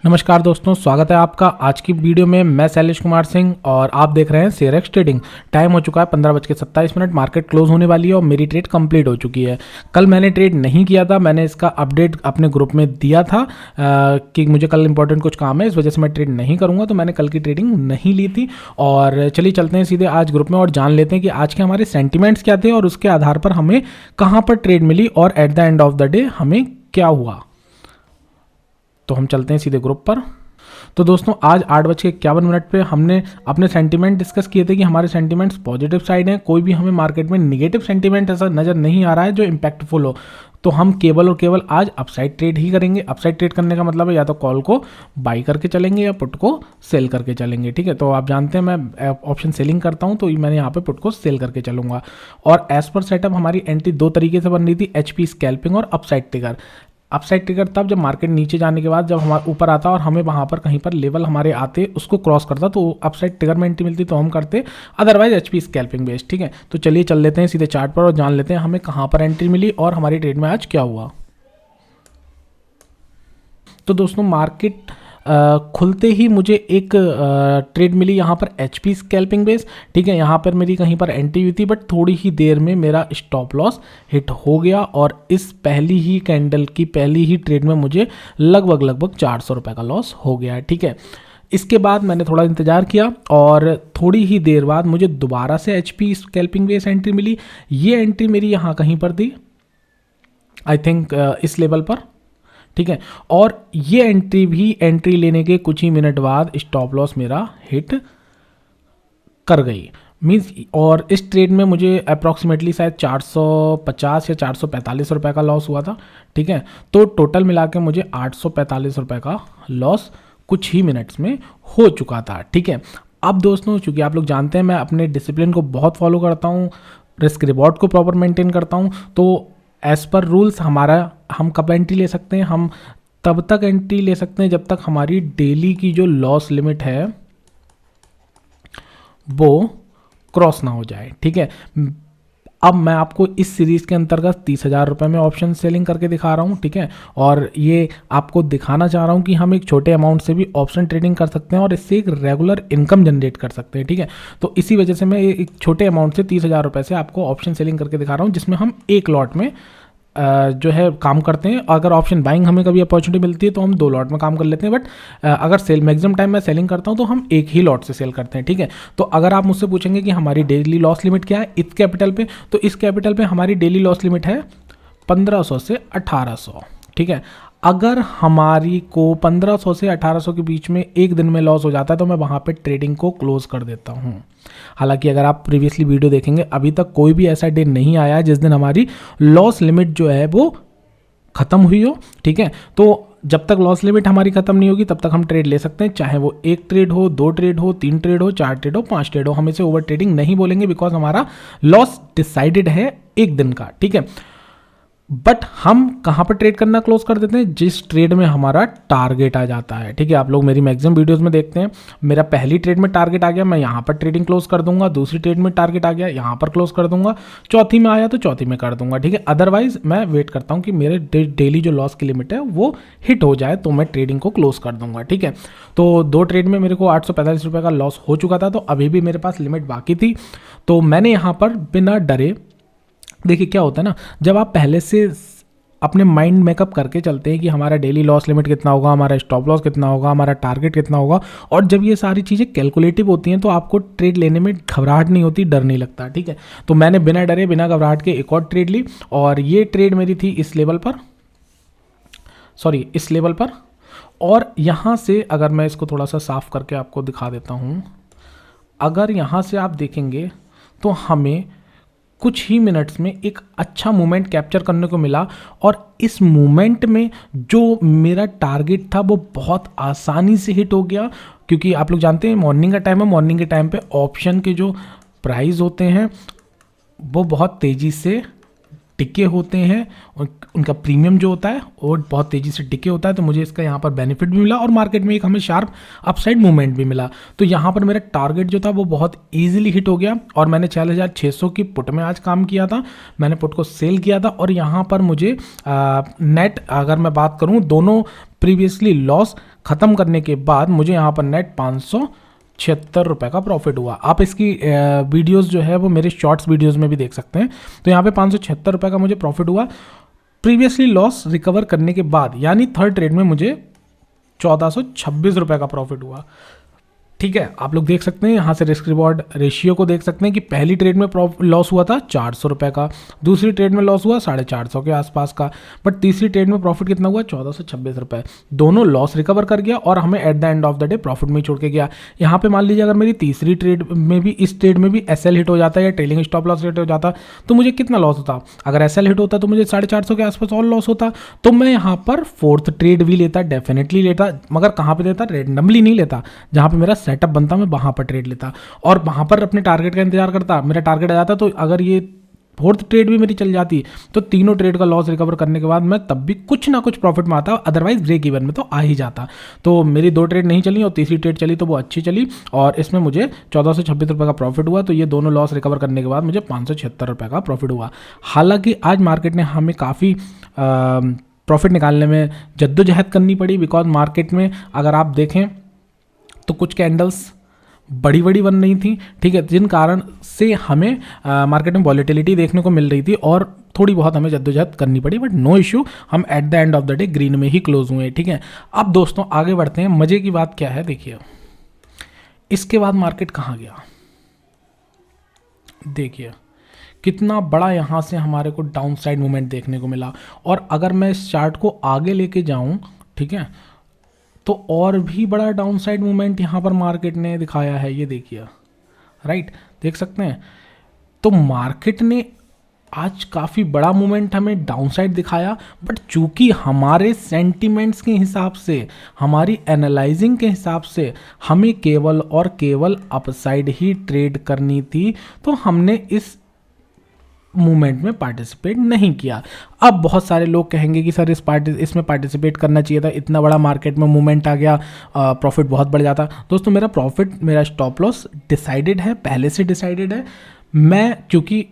नमस्कार दोस्तों, स्वागत है आपका आज की वीडियो में। मैं शैलेश कुमार सिंह और आप देख रहे हैं शेयरएक्स ट्रेडिंग। टाइम हो चुका है 15:27, मार्केट क्लोज होने वाली है और मेरी ट्रेड कंप्लीट हो चुकी है। कल मैंने ट्रेड नहीं किया था, मैंने इसका अपडेट अपने ग्रुप में दिया था कि मुझे कल इंपॉर्टेंट कुछ काम है, इस वजह से मैं ट्रेड नहीं करूँगा, तो मैंने कल की ट्रेडिंग नहीं ली थी। और चलिए चलते हैं सीधे आज ग्रुप में और जान लेते हैं कि आज के हमारे सेंटिमेंट्स क्या थे और उसके आधार पर हमें कहाँ पर ट्रेड मिली और at the end of the day हमें क्या हुआ। तो हम चलते हैं सीधे ग्रुप पर। तो दोस्तों आज 8:51 पे हमने अपने सेंटीमेंट डिस्कस किए थे कि हमारे सेंटीमेंट्स पॉजिटिव साइड हैं, कोई भी हमें मार्केट में निगेटिव सेंटीमेंट ऐसा नज़र नहीं आ रहा है जो इम्पैक्टफुल हो। तो हम केवल और केवल आज अपसाइड ट्रेड ही करेंगे। अपसाइड ट्रेड करने का मतलब है या तो कॉल को बाई करके चलेंगे या पुट को सेल करके चलेंगे। ठीक है, तो आप जानते हैं मैं ऑप्शन सेलिंग करता हूं, तो मैंने यहाँ पे पुट को सेल करके चलूंगा। और एज पर सेटअप हमारी एंट्री दो तरीके से बन रही थी, HP स्कैल्पिंग और अपसाइड ट्रिगर। अपसाइड ट्रिगर तब जब मार्केट नीचे जाने के बाद जब हमारे ऊपर आता और हमें वहाँ पर कहीं पर लेवल हमारे आते उसको क्रॉस करता तो अपसाइड ट्रिगर में एंट्री मिलती तो हम करते, अदरवाइज HP स्कैल्पिंग बेस्ड। ठीक है, तो चलिए चल लेते हैं सीधे चार्ट पर और जान लेते हैं हमें कहाँ पर एंट्री मिली और हमारी ट्रेड में आज क्या हुआ। तो दोस्तों मार्केट खुलते ही मुझे एक ट्रेड मिली यहाँ पर HP स्कैल्पिंग बेस। ठीक है, यहाँ पर मेरी कहीं पर एंट्री हुई थी बट थोड़ी ही देर में मेरा स्टॉप लॉस हिट हो गया और इस पहली ही कैंडल की पहली ही ट्रेड में मुझे लगभग 400 रुपये का लॉस हो गया है। ठीक है, इसके बाद मैंने थोड़ा इंतज़ार किया और थोड़ी ही देर बाद मुझे दोबारा से HP स्कैल्पिंग बेस एंट्री मिली। ये एंट्री मेरी यहाँ कहीं पर थी, आई थिंक इस लेवल पर। ठीक है, और ये एंट्री लेने के कुछ ही मिनट बाद स्टॉप लॉस मेरा हिट कर गई मीन्स, और इस ट्रेड में मुझे अप्रॉक्सीमेटली शायद 450 या 445 रुपये का लॉस हुआ था। ठीक है, तो टोटल मिला के मुझे 845 रुपये का लॉस कुछ ही मिनट्स में हो चुका था। ठीक है, अब दोस्तों चूँकि आप लोग जानते हैं मैं अपने डिसिप्लिन को बहुत फॉलो करता हूँ, रिस्क रिवॉर्ड को प्रॉपर मेंटेन करता हूँ, तो एज़ पर रूल्स हम कब एंट्री ले सकते हैं, हम तब तक एंट्री ले सकते हैं जब तक हमारी डेली की जो लॉस लिमिट है वो क्रॉस ना हो जाए। ठीक है, अब मैं आपको इस सीरीज़ के अंतर्गत 30,000 रुपये में ऑप्शन सेलिंग करके दिखा रहा हूँ। ठीक है, और ये आपको दिखाना चाह रहा हूँ कि हम एक छोटे अमाउंट से भी ऑप्शन ट्रेडिंग कर सकते हैं और इससे एक रेगुलर इनकम जनरेट कर सकते हैं। ठीक है, तो इसी वजह से मैं एक छोटे अमाउंट से 30,000 रुपये से आपको ऑप्शन सेलिंग करके दिखा रहा हूँ, जिसमें हम एक लॉट में जो है काम करते हैं। अगर ऑप्शन बाइंग हमें कभी अपॉर्चुनिटी मिलती है तो हम 2 लॉट में काम कर लेते हैं, बट अगर सेल मैक्सिमम टाइम मैं सेलिंग करता हूं तो हम एक ही लॉट से सेल करते हैं। ठीक है, तो अगर आप मुझसे पूछेंगे कि हमारी डेली लॉस लिमिट क्या है इस कैपिटल पे, तो इस कैपिटल पे हमारी डेली लॉस लिमिट है 1500 से 1800। ठीक है, अगर हमारी को 1500 से 1800 के बीच में एक दिन में लॉस हो जाता है तो मैं वहाँ पे ट्रेडिंग को क्लोज कर देता हूँ। हालांकि अगर आप प्रीवियसली वीडियो देखेंगे अभी तक कोई भी ऐसा डे नहीं आया है जिस दिन हमारी लॉस लिमिट जो है वो ख़त्म हुई हो। ठीक है, तो जब तक लॉस लिमिट हमारी खत्म नहीं होगी तब तक हम ट्रेड ले सकते हैं, चाहे वो एक ट्रेड हो, 2 ट्रेड हो, 3 ट्रेड हो, 4 ट्रेड हो, 5 ट्रेड हो। हम इसे ओवर ट्रेडिंग नहीं बोलेंगे बिकॉज हमारा लॉस डिसाइडेड है एक दिन का। ठीक है, बट हम कहाँ पर ट्रेड करना क्लोज कर देते हैं, जिस ट्रेड में हमारा टारगेट आ जाता है। ठीक है, आप लोग मेरी मैक्सिमम वीडियोस में देखते हैं, मेरा पहली ट्रेड में टारगेट आ गया मैं यहाँ पर ट्रेडिंग क्लोज कर दूंगा, दूसरी ट्रेड में टारगेट आ गया यहाँ पर क्लोज कर दूंगा, चौथी में आया तो चौथी में कर दूंगा। ठीक है, अदरवाइज मैं वेट करता हूँ कि मेरे डेली जो लॉस की लिमिट है वो हिट हो जाए तो मैं ट्रेडिंग को क्लोज कर दूंगा। ठीक है, तो 2 ट्रेड में मेरे को 845 रुपये का लॉस हो चुका था, तो अभी भी मेरे पास लिमिट बाकी थी। तो मैंने यहाँ पर बिना डरे, देखिए क्या होता है ना, जब आप पहले से अपने माइंड मेकअप करके चलते हैं कि हमारा डेली लॉस लिमिट कितना होगा, हमारा स्टॉप लॉस कितना होगा, हमारा टारगेट कितना होगा, और जब ये सारी चीज़ें कैलकुलेटिव होती हैं तो आपको ट्रेड लेने में घबराहट नहीं होती, डर नहीं लगता। ठीक है, तो मैंने बिना डरे बिना घबराहट के एक और ट्रेड ली और ये ट्रेड मेरी थी इस लेवल पर। और यहाँ से अगर मैं इसको थोड़ा सा साफ करके आपको दिखा देता हूँ, अगर यहाँ से आप देखेंगे तो हमें कुछ ही मिनट्स में एक अच्छा मूवमेंट कैप्चर करने को मिला और इस मूवमेंट में जो मेरा टारगेट था वो बहुत आसानी से हिट हो गया, क्योंकि आप लोग जानते हैं मॉर्निंग का टाइम है, मॉर्निंग के टाइम पे ऑप्शन के जो प्राइस होते हैं वो बहुत तेज़ी से टिके होते हैं, उनका प्रीमियम जो होता है वो बहुत तेज़ी से टिके होता है। तो मुझे इसका यहाँ पर बेनिफिट भी मिला और मार्केट में एक हमें शार्प अपसाइड मूवमेंट भी मिला। तो यहाँ पर मेरा टारगेट जो था वो बहुत इजीली हिट हो गया और मैंने 4600 की पुट में आज काम किया था, मैंने पुट को सेल किया था और यहाँ पर मुझे नेट अगर मैं बात करूँ दोनों प्रीवियसली लॉस ख़त्म करने के बाद मुझे यहाँ पर नेट 576 रुपये का प्रॉफिट हुआ। आप इसकी वीडियोस जो है वो मेरे शॉर्ट्स वीडियोस में भी देख सकते हैं। तो यहाँ पे 576 रुपये का मुझे प्रॉफिट हुआ प्रीवियसली लॉस रिकवर करने के बाद, यानी थर्ड ट्रेड में मुझे 1426 रुपये का प्रॉफिट हुआ। ठीक है, आप लोग देख सकते हैं यहाँ से रिस्क रिवॉर्ड रेशियो को देख सकते हैं कि पहली ट्रेड में लॉस हुआ था 400 रुपये का, दूसरी ट्रेड में लॉस हुआ 450 के आसपास का, बट तीसरी ट्रेड में प्रॉफिट कितना हुआ 1426 रुपये। दोनों लॉस रिकवर कर गया और हमें at the end of the day profit में ही छोड़ के गया। यहाँ पे मान लीजिए अगर मेरी तीसरी ट्रेड में भी, इस ट्रेड में भी एसएल हिट हो जाता है या ट्रेलिंग स्टॉप लॉस हिट हो जाता तो मुझे कितना लॉस होता? अगर एसएल हिट होता तो मुझे 450 के आसपास और लॉस होता। तो मैं यहाँ पर फोर्थ ट्रेड भी लेता, डेफिनेटली लेता, मगर कहाँ पे लेता? रैंडमली नहीं लेता, जहाँ पे मेरा सेटअप बनता मैं वहां पर ट्रेड लेता और वहां पर अपने टारगेट का इंतजार करता। मेरा टारगेट आ जाता तो अगर ये फोर्थ ट्रेड भी मेरी चल जाती तो तीनों ट्रेड का लॉस रिकवर करने के बाद मैं तब भी कुछ ना कुछ प्रॉफिट में आता, अदरवाइज ब्रेक इवन में तो आ ही जाता। तो मेरी 2 ट्रेड नहीं चली और तीसरी ट्रेड चली तो वो अच्छी चली और इसमें मुझे 1426 रुपये का प्रॉफिट हुआ। तो ये दोनों लॉस रिकवर करने के बाद मुझे 576 रुपये का प्रॉफिट हुआ। हालांकि आज मार्केट ने हमें काफ़ी प्रॉफिट निकालने में जद्दोजहद करनी पड़ी, बिकॉज मार्केट में अगर आप देखें तो कुछ कैंडल्स बड़ी बड़ी बन रही थी, ठीक है, जिन कारण से हमें मार्केट में वॉलेटिलिटी देखने को मिल रही थी और थोड़ी बहुत हमें जद्दोजहद करनी पड़ी, बट नो इशू, हम at the end of the day green में ही क्लोज हुए। ठीक है, अब दोस्तों आगे बढ़ते हैं। मजे की बात क्या है, देखिए इसके बाद मार्केट कहाँ गया, देखिए कितना बड़ा यहाँ से हमारे को डाउन साइड मूवमेंट देखने को मिला। और अगर मैं इस चार्ट को आगे लेके जाऊँ, ठीक है, तो और भी बड़ा डाउन साइड मूवमेंट यहाँ पर मार्केट ने दिखाया है, ये देखिए, राइट, देख सकते हैं। तो मार्केट ने आज काफ़ी बड़ा मूवमेंट हमें डाउन साइड दिखाया, बट चूंकि हमारे सेंटिमेंट्स के हिसाब से, हमारी एनालाइजिंग के हिसाब से हमें केवल और केवल अपसाइड ही ट्रेड करनी थी, तो हमने इस मूवमेंट में पार्टिसिपेट नहीं किया। अब बहुत सारे लोग कहेंगे कि सर इसमें पार्टिसिपेट करना चाहिए था, इतना बड़ा मार्केट में मूवमेंट आ गया, प्रॉफिट बहुत बढ़ जाता। दोस्तों मेरा स्टॉप लॉस डिसाइडेड है, पहले से डिसाइडेड है। मैं क्योंकि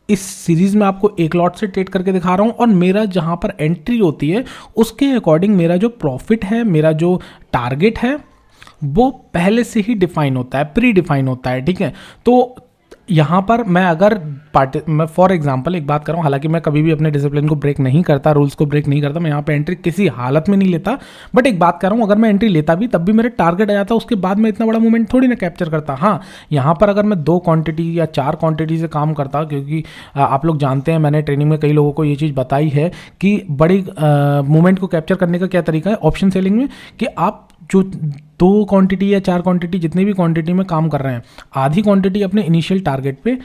इस सीरीज़ में आपको एक लॉट से ट्रेड करके दिखा रहा हूँ और मेरा जहाँ पर एंट्री होती है उसके अकॉर्डिंग मेरा जो प्रॉफिट है, मेरा जो टारगेट है वो पहले से ही डिफाइन होता है, प्री डिफाइन होता है। ठीक है, तो यहाँ पर मैं फॉर एग्जांपल एक बात कर रहा हूँ, हालांकि मैं कभी भी अपने डिसिप्लिन को ब्रेक नहीं करता, रूल्स को ब्रेक नहीं करता, मैं यहाँ पे एंट्री किसी हालत में नहीं लेता, बट एक बात कर रहा हूँ, अगर मैं एंट्री लेता भी तब भी मेरे टारगेट आ जाता, उसके बाद मैं इतना बड़ा मूवमेंट थोड़ी ना कैप्चर करता। हाँ, यहाँ पर अगर मैं 2 क्वांटिटी या 4 क्वांटिटी से काम करता, क्योंकि आप लोग जानते हैं मैंने ट्रेनिंग में कई लोगों को ये चीज़ बताई है कि बड़ी मूवमेंट को कैप्चर करने का क्या तरीका है ऑप्शन सेलिंग में, कि आप जो 2 क्वांटिटी या 4 क्वांटिटी, जितनी भी क्वांटिटी में काम कर रहे हैं, आधी क्वांटिटी अपने इनिशियल टारगेट पे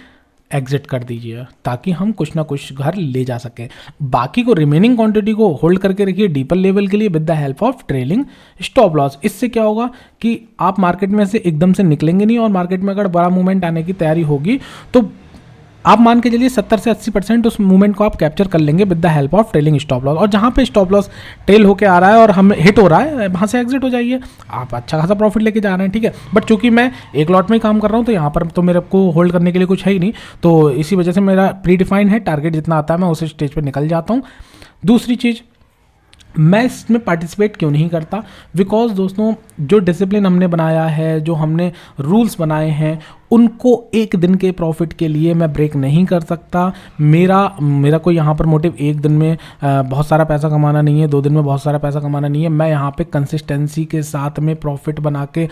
एग्जिट कर दीजिए ताकि हम कुछ ना कुछ घर ले जा सकें। बाकी को रिमेनिंग क्वांटिटी को होल्ड करके रखिए डीपर लेवल के लिए with the help of trailing stop loss. इससे क्या होगा कि आप मार्केट में से एकदम से निकलेंगे नहीं और मार्केट में अगर बड़ा मूवमेंट आने की तैयारी होगी तो आप मान के चलिए 70 से 80% उस मूवमेंट को आप कैप्चर कर लेंगे with the help of trailing stop loss. और जहाँ पे स्टॉप लॉस ट्रेल होके आ रहा है और हमें हिट हो रहा है, वहाँ से एग्जिट हो जाइए, आप अच्छा खासा प्रॉफिट लेके जा रहे हैं। ठीक है, बट चूंकि मैं एक लॉट में ही काम कर रहा हूँ तो यहाँ पर तो मेरे को होल्ड करने के लिए कुछ है ही नहीं, तो इसी वजह से मेरा प्री डिफाइन है, टारगेट जितना आता है मैं उस स्टेज पर निकल जाता हूँ। दूसरी चीज़, मैं इसमें पार्टिसिपेट क्यों नहीं करता, बिकॉज दोस्तों जो डिसिप्लिन हमने बनाया है, जो हमने रूल्स बनाए हैं, उनको एक दिन के प्रॉफिट के लिए मैं ब्रेक नहीं कर सकता। मेरा कोई यहाँ पर मोटिव एक दिन में बहुत सारा पैसा कमाना नहीं है, 2 दिन में बहुत सारा पैसा कमाना नहीं है। मैं यहाँ पे कंसिस्टेंसी के साथ में प्रॉफिट बना के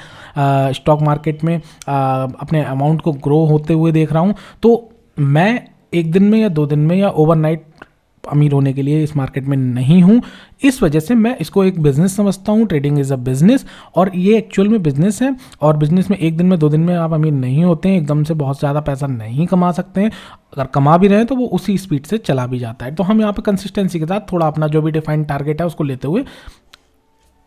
स्टॉक मार्केट में अपने अमाउंट को ग्रो होते हुए देख रहा हूँ। तो मैं एक दिन में या 2 दिन में या ओवरनाइट अमीर होने के लिए इस मार्केट में नहीं हूँ। इस वजह से मैं इसको एक बिजनेस समझता हूँ। ट्रेडिंग इज़ अ बिजनेस और ये एक्चुअल में बिजनेस है। और बिजनेस में एक दिन में 2 दिन में आप अमीर नहीं होते हैं, एकदम से बहुत ज़्यादा पैसा नहीं कमा सकते हैं। अगर कमा भी रहे हैं तो वो उसी स्पीड से चला भी जाता है। तो हम यहाँ पे कंसिस्टेंसी के साथ थोड़ा अपना जो भी डिफाइंड टारगेट है उसको लेते हुए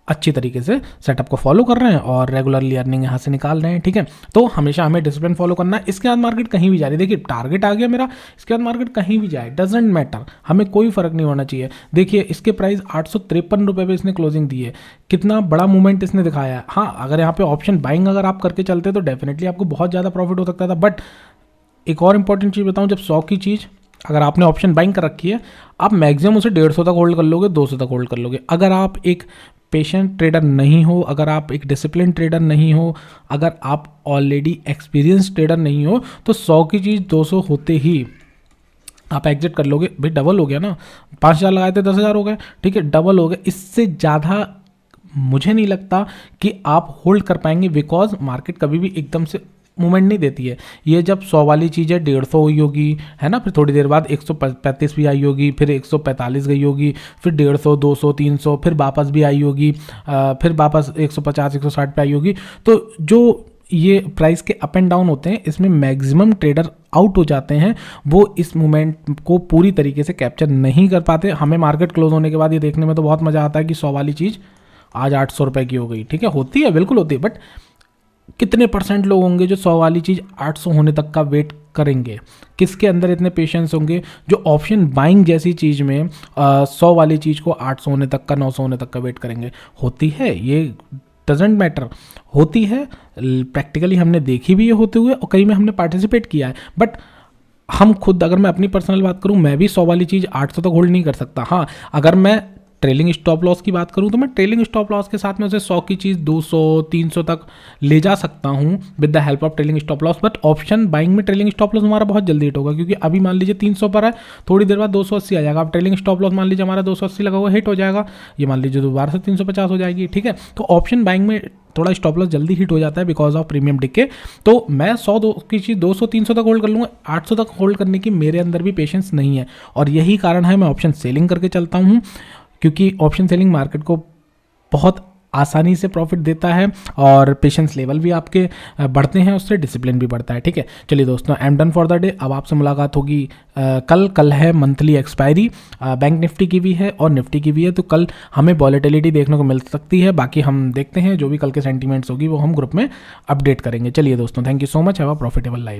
अच्छी तरीके से सेटअप को फॉलो कर रहे हैं और रेगुलरली अर्निंग यहाँ से निकाल रहे हैं। ठीक है, तो हमेशा हमें डिसिप्लिन फॉलो करना है। इसके बाद मार्केट कहीं भी जा रही है, देखिए टारगेट आ गया मेरा, इसके बाद मार्केट कहीं भी जाए डजेंट मैटर, हमें कोई फर्क नहीं होना चाहिए। देखिए इसके प्राइस 853 रुपये पे इसने क्लोजिंग दी है, कितना बड़ा मूवमेंट इसने दिखाया है। हाँ, अगर यहाँ पे ऑप्शन बाइंग अगर आप करके चलते तो डेफिनेटली आपको बहुत ज़्यादा प्रॉफिट हो सकता था। बट एक और इंपॉर्टेंट चीज़ बताऊँ, जब 100 की चीज़ अगर आपने ऑप्शन बाइंग कर रखी है, आप मैक्सिमम उसे 150 तक होल्ड कर लोगे, 200 तक होल्ड कर लोगे। अगर आप एक पेशेंट ट्रेडर नहीं हो, अगर आप एक डिसिप्लिन ट्रेडर नहीं हो, अगर आप ऑलरेडी एक्सपीरियंस ट्रेडर नहीं हो, तो 100 की चीज़ 200 होते ही आप एग्जिट कर लोगे। भाई डबल हो गया ना, 5,000 लगाए थे 10,000 हो गए, ठीक है, डबल हो गए। इससे ज़्यादा मुझे नहीं लगता कि आप होल्ड कर पाएंगे, बिकॉज मार्केट कभी भी एकदम से मूवमेंट नहीं देती है। ये जब 100 वाली चीज़ है 150 हुई होगी, है ना, फिर थोड़ी देर बाद 135 भी आई होगी, फिर 145 गई होगी, फिर 150, 200, 300, फिर वापस भी आई होगी, फिर वापस 150, 160 पे आई होगी। तो जो ये प्राइस के अप एंड डाउन होते हैं, इसमें मैक्सिमम ट्रेडर आउट हो जाते हैं, वो इस मोमेंट को पूरी तरीके से कैप्चर नहीं कर पाते। हमें मार्केट क्लोज होने के बाद ये देखने में तो बहुत मज़ा आता है कि 100 वाली चीज़ आज 800 रुपये की हो गई, ठीक है, होती है, बिल्कुल होती है, बट कितने % लोग होंगे जो 100 वाली चीज़ 800 होने तक का वेट करेंगे? किसके अंदर इतने पेशेंस होंगे जो ऑप्शन बाइंग जैसी चीज़ में 100 वाली चीज़ को 800 होने तक का, 900 होने तक का वेट करेंगे? होती है, ये डजेंट मैटर, होती है, प्रैक्टिकली हमने देखी भी ये होते हुए और कई में हमने पार्टिसिपेट किया है। बट हम खुद, अगर मैं अपनी पर्सनल बात करूं, मैं भी 100 वाली चीज़ 800 तक होल्ड नहीं कर सकता। हाँ, अगर मैं ट्रेलिंग स्टॉप लॉस की बात करूं तो मैं ट्रेलिंग स्टॉप लॉस के साथ में उसे 100 की चीज़ 200, 300 तक ले जा सकता हूं with the help of trailing stop loss. But option buying में ट्रेलिंग स्टॉप लॉस हमारा बहुत जल्दी हिट होगा, क्योंकि अभी मान लीजिए 300 पर है, थोड़ी देर बाद 280 आ जाएगा। अब ट्रेलिंग स्टॉप लॉस मान लीजिए हमारा 280 लगा हुआ हिट हो जाएगा, ये मान लीजिए दोबारा से 350 हो जाएगी, ठीक है। तो ऑप्शन बाइंग में थोड़ा स्टॉप लॉस जल्दी हिट हो जाता है बिकॉज ऑफ प्रीमियम डिके। तो मैं 100 की चीज़ 200, 300 तक होल्ड कर लूँगा, 800 तक होल्ड करने की मेरे अंदर भी पेशेंस नहीं है। और यही कारण है मैं ऑप्शन सेलिंग करके चलता हूँ, क्योंकि ऑप्शन सेलिंग मार्केट को बहुत आसानी से प्रॉफिट देता है और पेशेंस लेवल भी आपके बढ़ते हैं, उससे डिसिप्लिन भी बढ़ता है, ठीक है। चलिए दोस्तों, I am done for the day. अब आपसे मुलाकात होगी कल है मंथली एक्सपायरी, बैंक निफ्टी की भी है और निफ्टी की भी है, तो कल हमें वॉलेटिलिटी देखने को मिल सकती है। बाकी हम देखते हैं, जो भी कल के सेंटीमेंट्स होगी वो हम ग्रुप में अपडेट करेंगे। चलिए दोस्तों, thank you so much, have a profitable life.